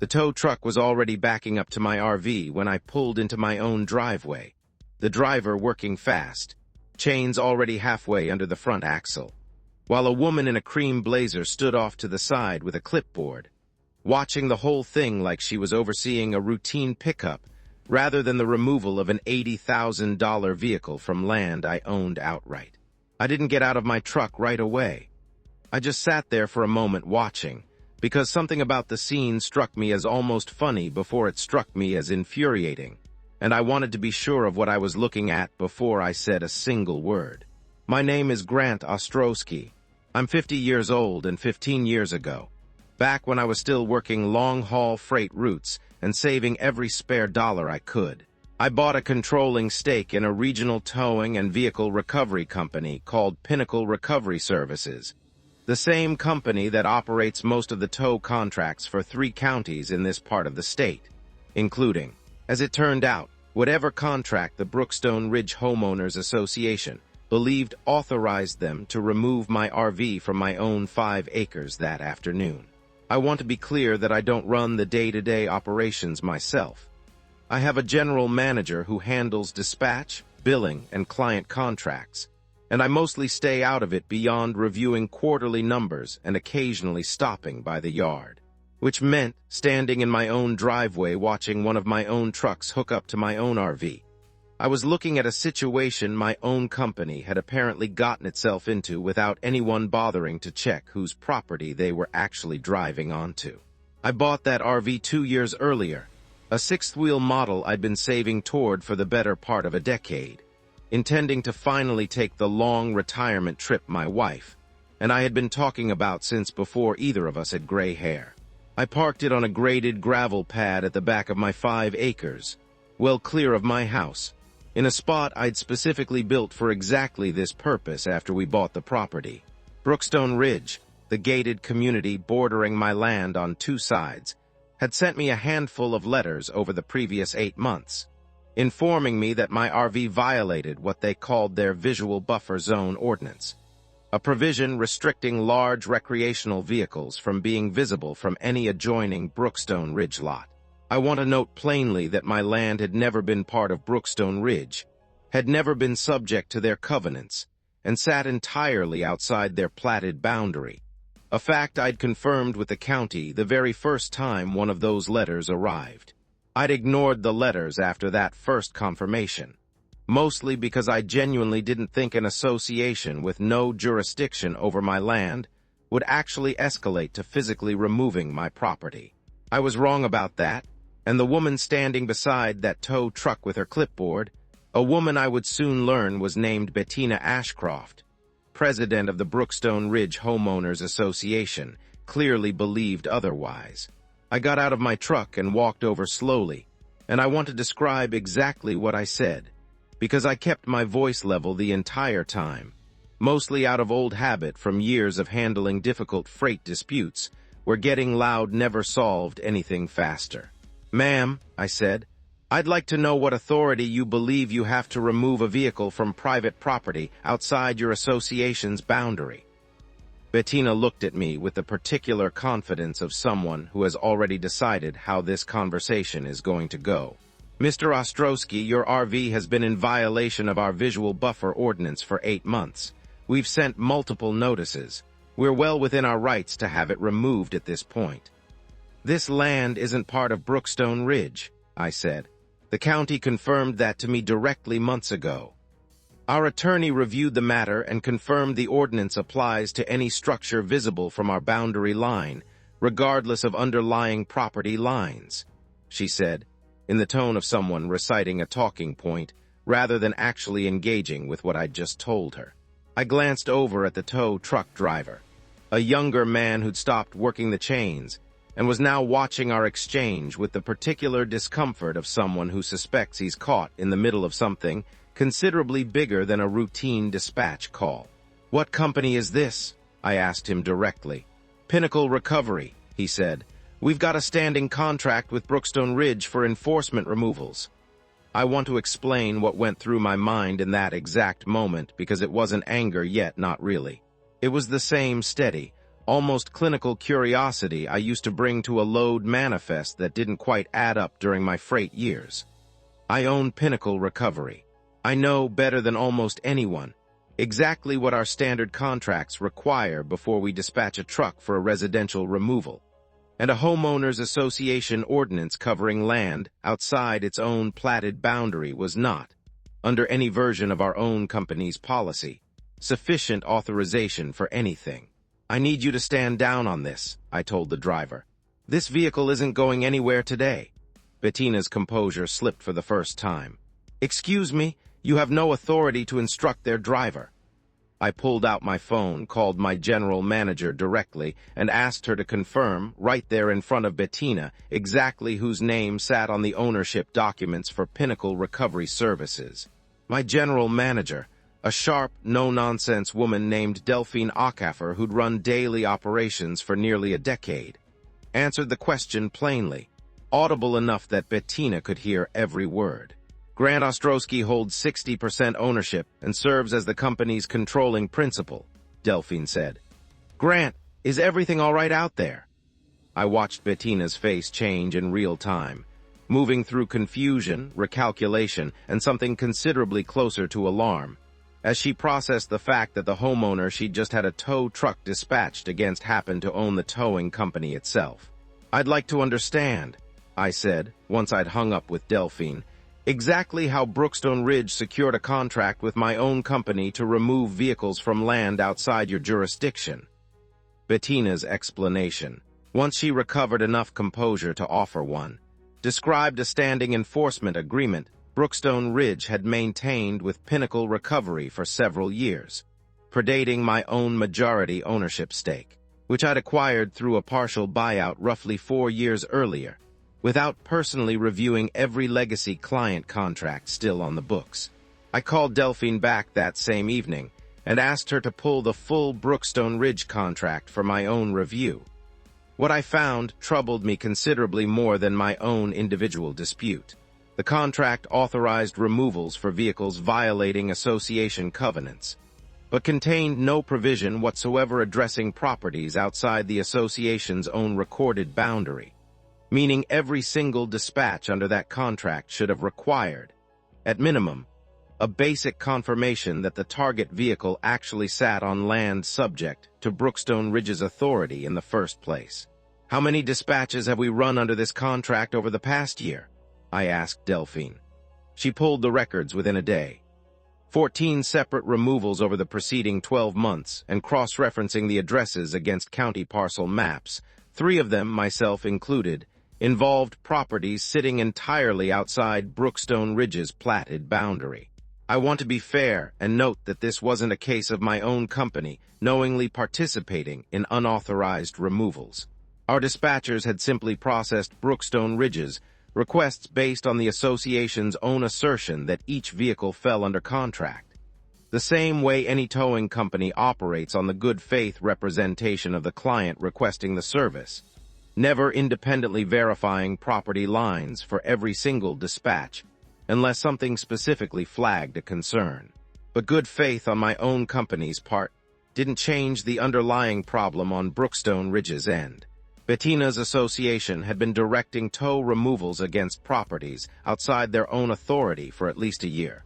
The tow truck was already backing up to my RV when I pulled into my own driveway, the driver working fast, chains already halfway under the front axle, while a woman in a cream blazer stood off to the side with a clipboard, watching the whole thing like she was overseeing a routine pickup rather than the removal of an $80,000 vehicle from land I owned outright. I didn't get out of my truck right away. I just sat there for a moment watching, because something about the scene struck me as almost funny before it struck me as infuriating, and I wanted to be sure of what I was looking at before I said a single word. My name is Grant Ostrowski. I'm 50 years old, and 15 years ago, back when I was still working long-haul freight routes and saving every spare dollar I could, I bought a controlling stake in a regional towing and vehicle recovery company called Pinnacle Recovery Services, the same company that operates most of the tow contracts for 3 counties in this part of the state, including, as it turned out, whatever contract the Brookstone Ridge Homeowners Association believed authorized them to remove my RV from my own 5 acres that afternoon. I want to be clear that I don't run the day-to-day operations myself. I have a general manager who handles dispatch, billing, and client contracts, and I mostly stay out of it beyond reviewing quarterly numbers and occasionally stopping by the yard, which meant standing in my own driveway watching one of my own trucks hook up to my own RV. I was looking at a situation my own company had apparently gotten itself into without anyone bothering to check whose property they were actually driving onto. I bought that RV 2 years earlier, a 6th-wheel model I'd been saving toward for the better part of a decade, intending to finally take the long retirement trip my wife and I had been talking about since before either of us had gray hair. I parked it on a graded gravel pad at the back of my 5 acres, well clear of my house, in a spot I'd specifically built for exactly this purpose after we bought the property. Brookstone Ridge, the gated community bordering my land on 2 sides, had sent me a handful of letters over the previous 8 months, informing me that my RV violated what they called their Visual Buffer Zone Ordinance, a provision restricting large recreational vehicles from being visible from any adjoining Brookstone Ridge lot. I want to note plainly that my land had never been part of Brookstone Ridge, had never been subject to their covenants, and sat entirely outside their platted boundary, a fact I'd confirmed with the county the very first time one of those letters arrived. I'd ignored the letters after that first confirmation, mostly because I genuinely didn't think an association with no jurisdiction over my land would actually escalate to physically removing my property. I was wrong about that, and the woman standing beside that tow truck with her clipboard, a woman I would soon learn was named Bettina Ashcroft, president of the Brookstone Ridge Homeowners Association, clearly believed otherwise. I got out of my truck and walked over slowly, and I want to describe exactly what I said, because I kept my voice level the entire time, mostly out of old habit from years of handling difficult freight disputes, where getting loud never solved anything faster. "Ma'am," I said, "I'd like to know what authority you believe you have to remove a vehicle from private property outside your association's boundary." Bettina looked at me with the particular confidence of someone who has already decided how this conversation is going to go. "Mr. Ostrowski, your RV has been in violation of our visual buffer ordinance for 8 months. We've sent multiple notices. We're well within our rights to have it removed at this point." "This land isn't part of Brookstone Ridge," I said. "The county confirmed that to me directly months ago. Our attorney reviewed the matter and confirmed the ordinance applies to any structure visible from our boundary line, regardless of underlying property lines," she said, in the tone of someone reciting a talking point rather than actually engaging with what I'd just told her. I glanced over at the tow truck driver, a younger man who'd stopped working the chains and was now watching our exchange with the particular discomfort of someone who suspects he's caught in the middle of something considerably bigger than a routine dispatch call. "What company is this?" I asked him directly. "Pinnacle Recovery," he said. "We've got a standing contract with Brookstone Ridge for enforcement removals." I want to explain what went through my mind in that exact moment because it wasn't anger yet, not really. It was the same steady, Almost clinical curiosity I used to bring to a load manifest that didn't quite add up during my freight years. I own Pinnacle Recovery. I know better than almost anyone exactly what our standard contracts require before we dispatch a truck for a residential removal, and a homeowners association ordinance covering land outside its own platted boundary was not, under any version of our own company's policy, sufficient authorization for anything. I need you to stand down on this, I told the driver. This vehicle isn't going anywhere today. Bettina's composure slipped for the first time. Excuse me, you have no authority to instruct their driver. I pulled out my phone, called my general manager directly, and asked her to confirm, right there in front of Bettina, exactly whose name sat on the ownership documents for Pinnacle Recovery Services. My general manager, a sharp, no-nonsense woman named Delphine Acaffer who'd run daily operations for nearly a decade, answered the question plainly, audible enough that Bettina could hear every word. Grant Ostrowski holds 60% ownership and serves as the company's controlling principal, Delphine said. Grant, is everything all right out there? I watched Bettina's face change in real time, moving through confusion, recalculation, and something considerably closer to alarm, as she processed the fact that the homeowner she'd just had a tow truck dispatched against happened to own the towing company itself. I'd like to understand, I said, once I'd hung up with Delphine, exactly how Brookstone Ridge secured a contract with my own company to remove vehicles from land outside your jurisdiction. Bettina's explanation, once she recovered enough composure to offer one, described a standing enforcement agreement Brookstone Ridge had maintained with Pinnacle Recovery for several years, predating my own majority ownership stake, which I'd acquired through a partial buyout roughly 4 years earlier, without personally reviewing every legacy client contract still on the books. I called Delphine back that same evening and asked her to pull the full Brookstone Ridge contract for my own review. What I found troubled me considerably more than my own individual dispute. The contract authorized removals for vehicles violating association covenants, but contained no provision whatsoever addressing properties outside the association's own recorded boundary, meaning every single dispatch under that contract should have required, at minimum, a basic confirmation that the target vehicle actually sat on land subject to Brookstone Ridge's authority in the first place. How many dispatches have we run under this contract over the past year? I asked Delphine. She pulled the records within a day. 14 separate removals over the preceding 12 months, and cross-referencing the addresses against county parcel maps, 3 of them, myself included, involved properties sitting entirely outside Brookstone Ridge's platted boundary. I want to be fair and note that this wasn't a case of my own company knowingly participating in unauthorized removals. Our dispatchers had simply processed Brookstone Ridge's requests based on the association's own assertion that each vehicle fell under contract, the same way any towing company operates on the good faith representation of the client requesting the service, never independently verifying property lines for every single dispatch, unless something specifically flagged a concern. But good faith on my own company's part didn't change the underlying problem on Brookstone Ridge's end. Bettina's association had been directing tow removals against properties outside their own authority for at least a year,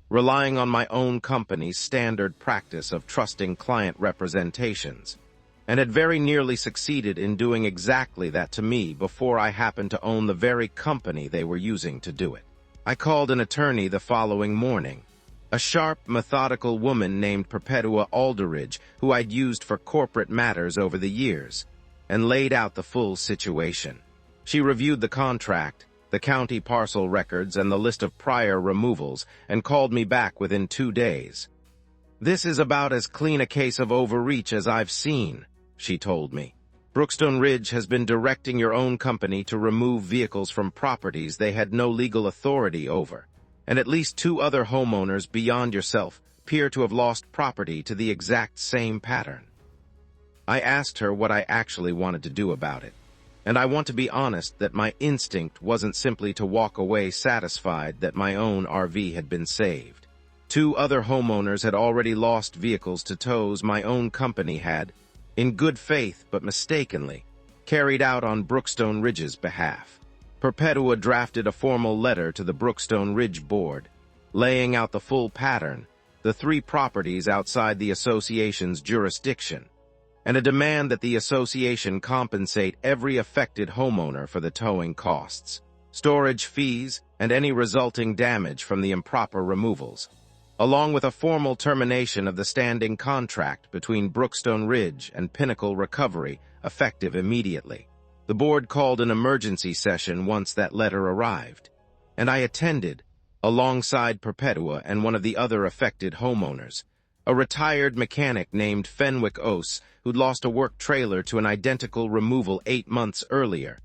relying on my own company's standard practice of trusting client representations, and had very nearly succeeded in doing exactly that to me before I happened to own the very company they were using to do it. I called an attorney the following morning, a sharp, methodical woman named Perpetua Alderidge, who I'd used for corporate matters over the years, and laid out the full situation. She reviewed the contract, the county parcel records, and the list of prior removals, and called me back within 2 days. This is about as clean a case of overreach as I've seen, she told me. Brookstone Ridge has been directing your own company to remove vehicles from properties they had no legal authority over, and at least 2 other homeowners beyond yourself appear to have lost property to the exact same pattern. I asked her what I actually wanted to do about it, and I want to be honest that my instinct wasn't simply to walk away satisfied that my own RV had been saved. 2 other homeowners had already lost vehicles to tows my own company had, in good faith but mistakenly, carried out on Brookstone Ridge's behalf. Perpetua drafted a formal letter to the Brookstone Ridge Board, laying out the full pattern, the 3 properties outside the association's jurisdiction, and a demand that the association compensate every affected homeowner for the towing costs, storage fees, and any resulting damage from the improper removals, along with a formal termination of the standing contract between Brookstone Ridge and Pinnacle Recovery, effective immediately. The board called an emergency session once that letter arrived, and I attended, alongside Perpetua and one of the other affected homeowners, a retired mechanic named Fenwick Ose, who'd lost a work trailer to an identical removal 8 months earlier,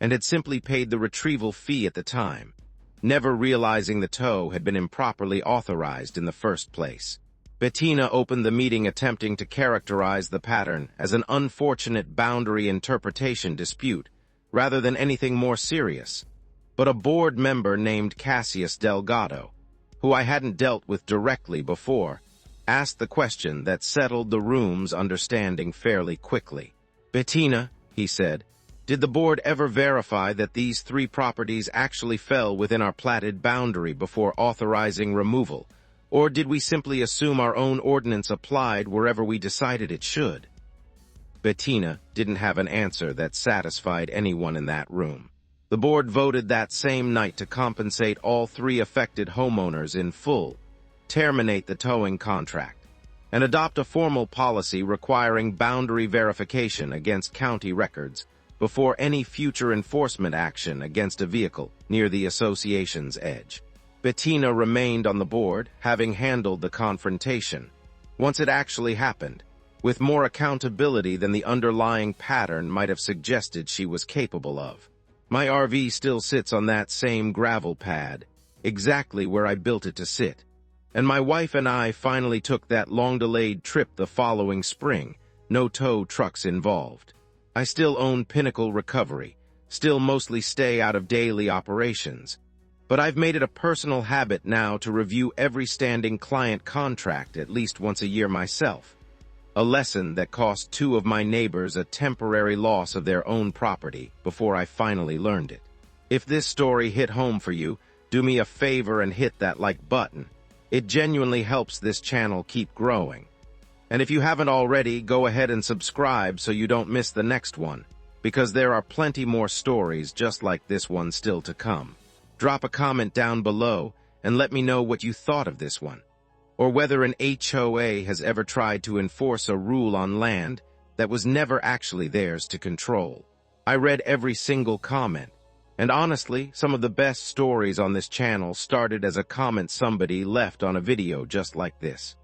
and had simply paid the retrieval fee at the time, never realizing the tow had been improperly authorized in the first place. Bettina opened the meeting attempting to characterize the pattern as an unfortunate boundary interpretation dispute, rather than anything more serious. But a board member named Cassius Delgado, who I hadn't dealt with directly before, asked the question that settled the room's understanding fairly quickly. "Bettina," he said, "did the board ever verify that these 3 properties actually fell within our platted boundary before authorizing removal, or did we simply assume our own ordinance applied wherever we decided it should?" Bettina didn't have an answer that satisfied anyone in that room. The board voted that same night to compensate all 3 affected homeowners in full, terminate the towing contract, and adopt a formal policy requiring boundary verification against county records before any future enforcement action against a vehicle near the association's edge. Bettina remained on the board, having handled the confrontation, once it actually happened, with more accountability than the underlying pattern might have suggested she was capable of. My RV still sits on that same gravel pad, exactly where I built it to sit, and my wife and I finally took that long-delayed trip the following spring, no tow trucks involved. I still own Pinnacle Recovery, still mostly stay out of daily operations, but I've made it a personal habit now to review every standing client contract at least once a year myself, a lesson that cost 2 of my neighbors a temporary loss of their own property before I finally learned it. If this story hit home for you, do me a favor and hit that like button. It genuinely helps this channel keep growing. And if you haven't already, go ahead and subscribe so you don't miss the next one, because there are plenty more stories just like this one still to come. Drop a comment down below and let me know what you thought of this one, or whether an HOA has ever tried to enforce a rule on land that was never actually theirs to control. I read every single comment, and honestly, some of the best stories on this channel started as a comment somebody left on a video just like this.